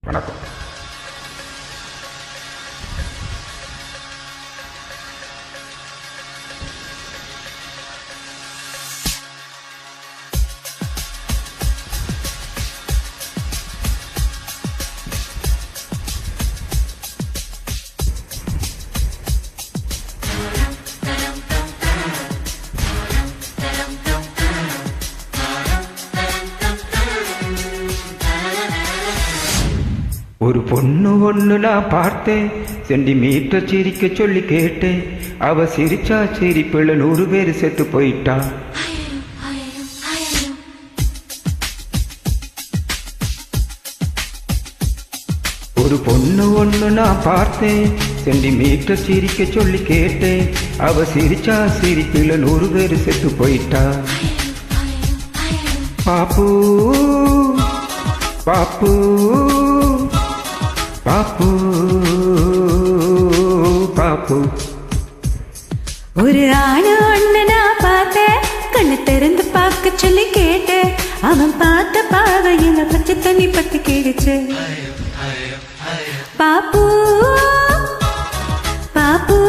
வணக்கம். ஒரு பொண்ணு ஒண்ணு நான் பார்த்தேன், சென்டிமீட்டர் சிரிக்க சொல்லி கேட்டேன். அவ சிரிச்சா சிரிப்புல 100 பேர் செத்து போயிட்டா. ஒரு பொண்ணு ஒண்ணு நான் பார்த்தேன், சென்டிமீட்டர் சிரிக்க சொல்லி கேட்டேன். அவ சிரிச்சா சிரிப்புல 100 பேர் செத்து போயிட்டா. பாப்பு பாப்பு பாப்பு பாப்பு. ஒரு ஆணு ஒண்ணு நான் பார்த்தேன், கண்ணு திறந்து பார்க்க சொல்லி கேட்டேன். அவன் பார்த்த பாவையில பச்சை தண்ணி பத்தி கேடுச்சு. பாப்பு பாப்பு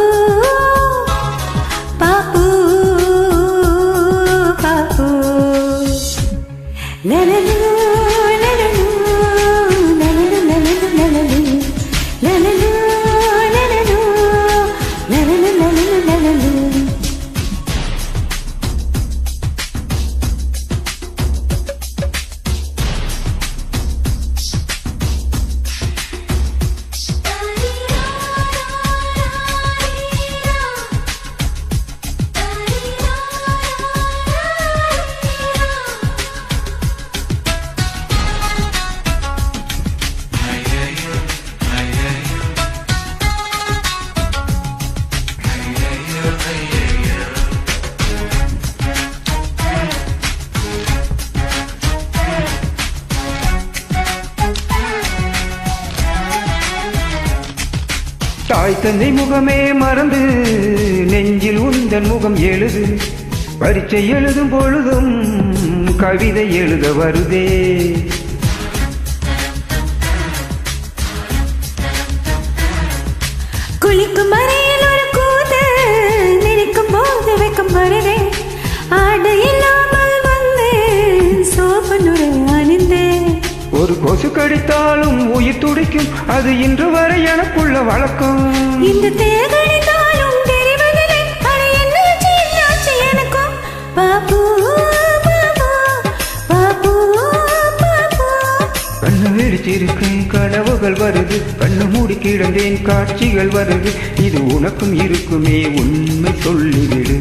பாப்பு பாப்பு. லலலு லலலு லலலு லலலு லலலு லலலு லலலு லலலு லலலு. தாய் தந்தை முகமே மறந்து நெஞ்சில் உந்தன் முகம் எழுது. பரீட்சை எழுதும் பொழுதும் கவிதை எழுத வருதே. குளிக்கும் அறையில் ஒரு கூது, நினைக்கும் போது வைக்கும் வருதே. ஆடை இல்லாமல் வந்து சோப்பு நுரை அணிந்தே. ஒரு கொசு கடித்தாலும் உயிர் துடிக்கும், அது இன்று வரை எனக்குள்ள வழக்கம். இந்த தேகடித்தாலும் தெரிவதில்லை, அது என்னாச்சு என்னாச்சு எனக்கும். பாப்பு பாப்பு பாப்பு பாப்பு. கண்ணு விழிச்சிருக்கேன், கனவுகள் வருது. கண்ணு மூடி கிடந்தேன், காட்சிகள் வருது. இது உனக்கும் இருக்குமே, உண்மை சொல்லிவிடு.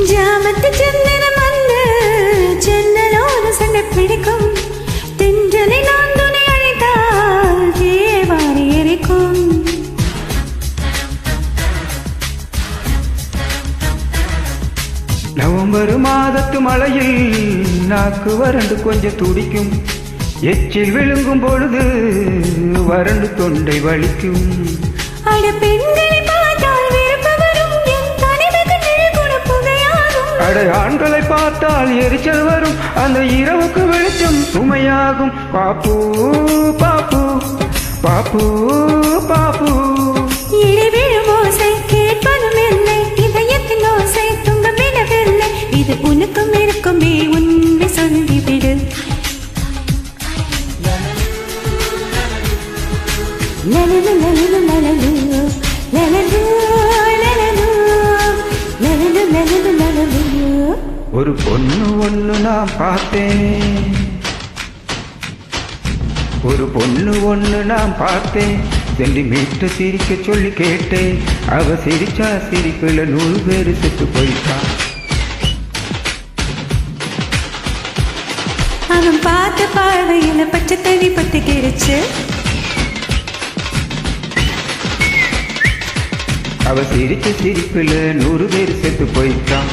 ஜாமத்து சந்திரன் வந்து ஜன்னலோடு சண்டை பிடிக்கும். தென்றலை நான் துணை அழைத்தால் ஜீவாரி எரிக்கும். நவம்பர் மாதத்து மழையில் நாக்கு வறண்டு கொஞ்சம் துடிக்கும். எச்சில் விழுங்கும் பொழுது வறண்டு தொண்டை வலிக்கும். அட பெண்களை பார்த்தால் விருப்ப வரும், என் கனிவுக்கு நிழல் புகையாகும். அட ஆண்களை பார்த்தால் எரிச்சல் வரும், அந்த இரவுக்கு வெளிச்சம் சுமையாகும். பாப்பு பாப்பு பாப்பு பாப்பு. இடி விழும் ஓசை கேட்பதும் இல்லை, இதயத்தின் ஓசை துன்பமிடவில்லை. இது உனக்கும் இருக்குமே, உண்மை சொல்லிவிடு. லலலு லலலு லலலு லலலு லலலு லலலு லலலு லலலு. ஒரு பொண்ணு ஒண்ணு நான் பார்த்தேன், ஒரு பொண்ணு ஒண்ணு நான் பார்த்தேன், சென்டிமீட்டர் சிரிக்க சொல்லி கேட்டேன். அவ சிரிச்சா சிரிப்புல 100 பேர் செத்து போயிட்டான். அவன் பார்த்த பார்வையில பச்சை தண்ணி பத்திக்கிடுச்சு. அவ சிரிச்ச சிரிப்புல 100 பேர் செத்து போயிட்டான்.